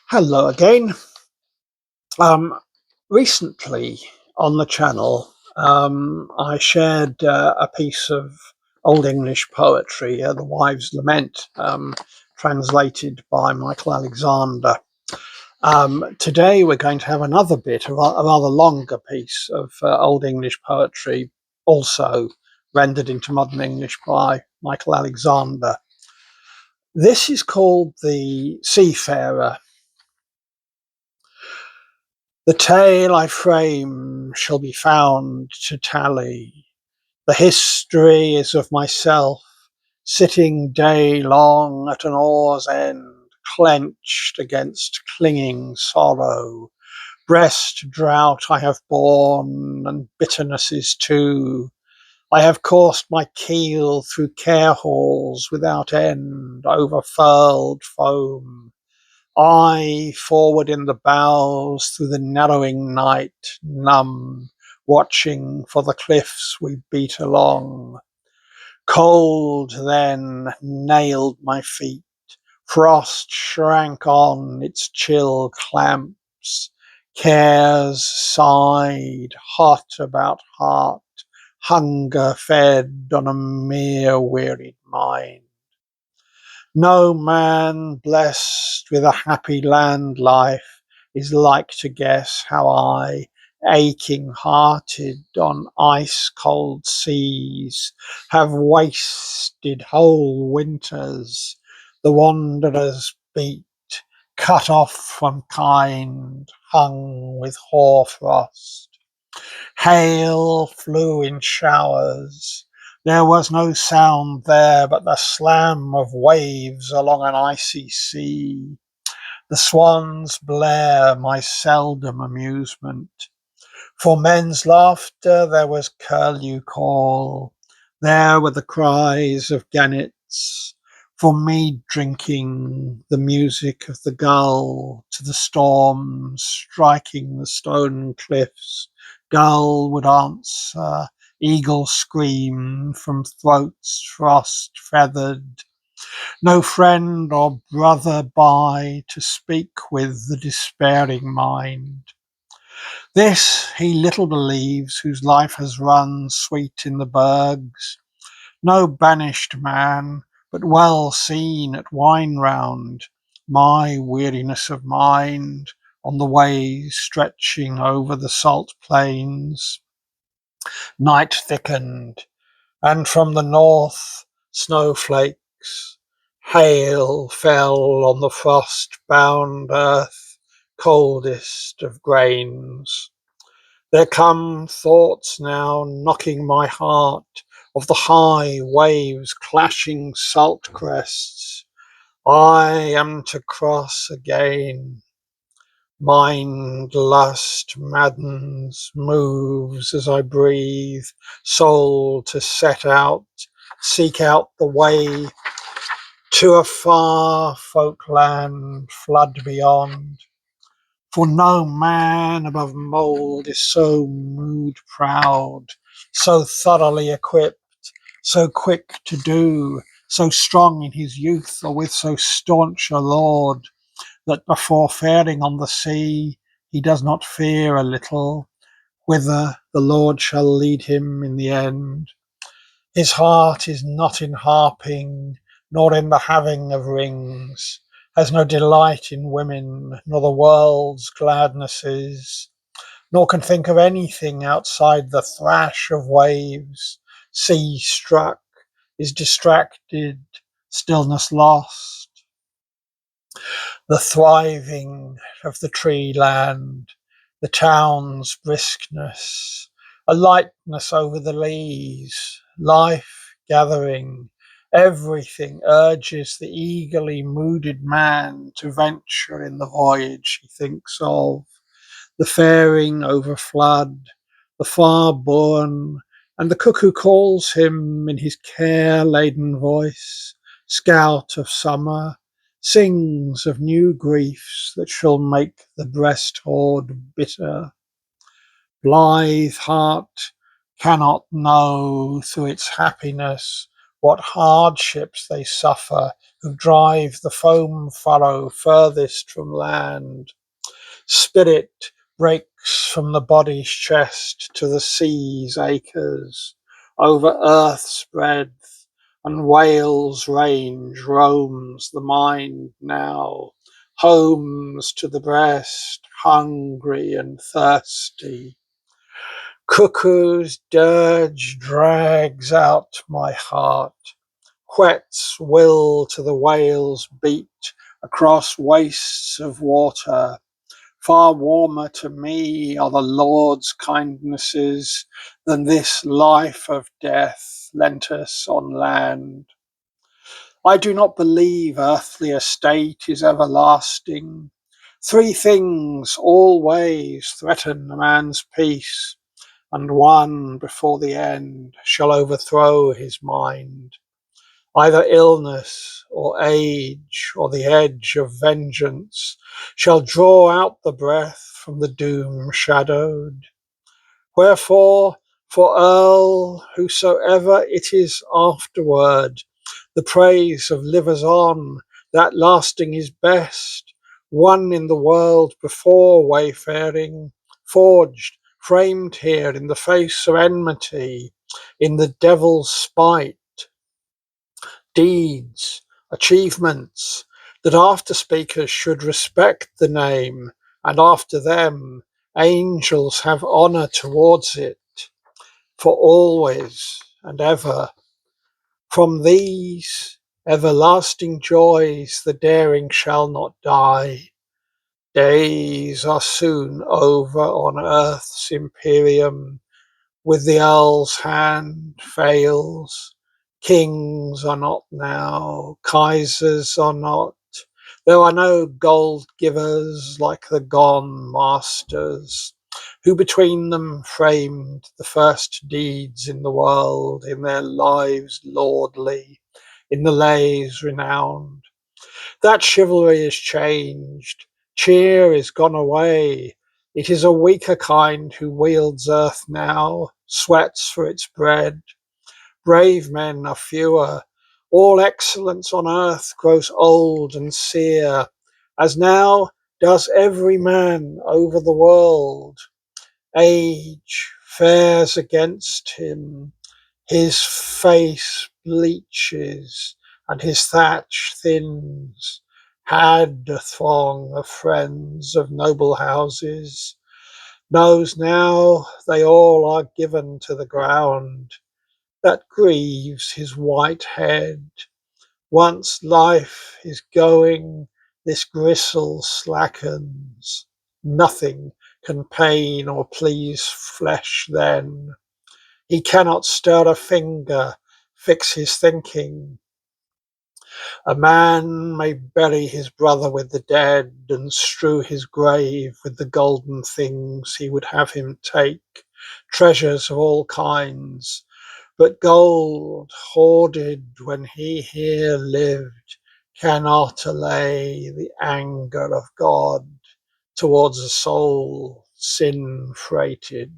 Hello again. Um, Recently on the channel, I shared a piece of Old English poetry, The Wives' Lament, translated by Michael Alexander. Today we're going to have another bit, a rather longer piece of Old English poetry, also rendered into modern English by Michael Alexander. This is called The Seafarer. The tale I frame shall be found to tally. The history is of myself, sitting day long at an oar's end, clenched against clinging sorrow. Breast drought I have borne, and bitternesses too. I have coursed my keel through care halls without end, over furled foam. I forward in the bows through the narrowing night, numb, watching for the cliffs we beat along. Cold then nailed my feet, frost shrank on its chill clamps, cares sighed hot about heart, hunger fed on a mere wearied mind. No man blessed with a happy land life is like to guess how I, aching hearted on ice cold seas, have wasted whole winters. The wanderer's beat, cut off from kind, hung with hoarfrost. Hail flew in showers. There was no sound there but the slam of waves along an icy sea. The swans' blare my seldom amusement. For men's laughter there was curlew call. There were the cries of gannets. For mead drinking, the music of the gull to the storm striking the stone cliffs. Gull would answer, eagle scream from throats frost feathered. No friend or brother by to speak with the despairing mind. This he little believes whose life has run sweet in the burgs. No banished man, but well seen at wine round. My weariness of mind on the ways stretching over the salt plains. Night thickened, and from the north snowflakes. Hail fell on the frost-bound earth, coldest of grains. There come thoughts now knocking my heart of the high waves clashing salt crests. I am to cross again. Mind lust maddens, moves as I breathe, soul to set out, seek out the way to a far folkland, flood beyond. For no man above mould is so mood proud, so thoroughly equipped, so quick to do, so strong in his youth, or with so staunch a lord, that before faring on the sea he does not fear a little whither the Lord shall lead him in the end. His heart is not in harping, nor in the having of rings, has no delight in women, nor the world's gladnesses, nor can think of anything outside the thrash of waves, sea struck, is distracted, stillness lost. The thriving of the tree land, the town's briskness, a lightness over the leas, life gathering, everything urges the eagerly mooded man to venture in the voyage he thinks of, the faring over flood, the far bourne, and the cuckoo calls him in his care-laden voice, scout of summer, sings of new griefs that shall make the breast hoard bitter. Blithe heart cannot know through its happiness what hardships they suffer who drive the foam furrow furthest from land. Spirit breaks from the body's chest to the sea's acres, over earth's breadth, and Wales' range roams the mind now, homes to the breast, hungry and thirsty. Cuckoo's dirge drags out my heart, whets will to the whale's beat across wastes of water. Far warmer to me are the Lord's kindnesses than this life of death lent us on land. I do not believe earthly estate is everlasting. Three things always threaten a man's peace, and one before the end shall overthrow his mind. Either illness or age or the edge of vengeance shall draw out the breath from the doom shadowed. Wherefore, for Earl, whosoever it is afterward, the praise of livers on, that lasting is best, one in the world before wayfaring, forged, framed here in the face of enmity, in the devil's spite, deeds, achievements, that after speakers should respect the name, and after them angels have honour towards it, for always and ever. From these everlasting joys the daring shall not die. Days are soon over on earth's imperium, with the earl's hand fails. Kings are not now, Kaisers are not. There are no gold givers like the gone masters, who between them framed the first deeds in the world, in their lives lordly, in the lays renowned. That chivalry is changed, cheer is gone away. It is a weaker kind who wields earth now, sweats for its bread. Brave men are fewer. All excellence on earth grows old and sere, as now does every man over the world. Age fares against him, his face bleaches, and his thatch thins. Had a throng of friends of noble houses, knows now they all are given to the ground. That grieves his white head. Once life is going, this gristle slackens. Nothing can pain or please flesh then. He cannot stir a finger, fix his thinking. A man may bury his brother with the dead, and strew his grave with the golden things he would have him take, treasures of all kinds. But gold, hoarded when he here lived, cannot allay the anger of God towards a soul sin freighted.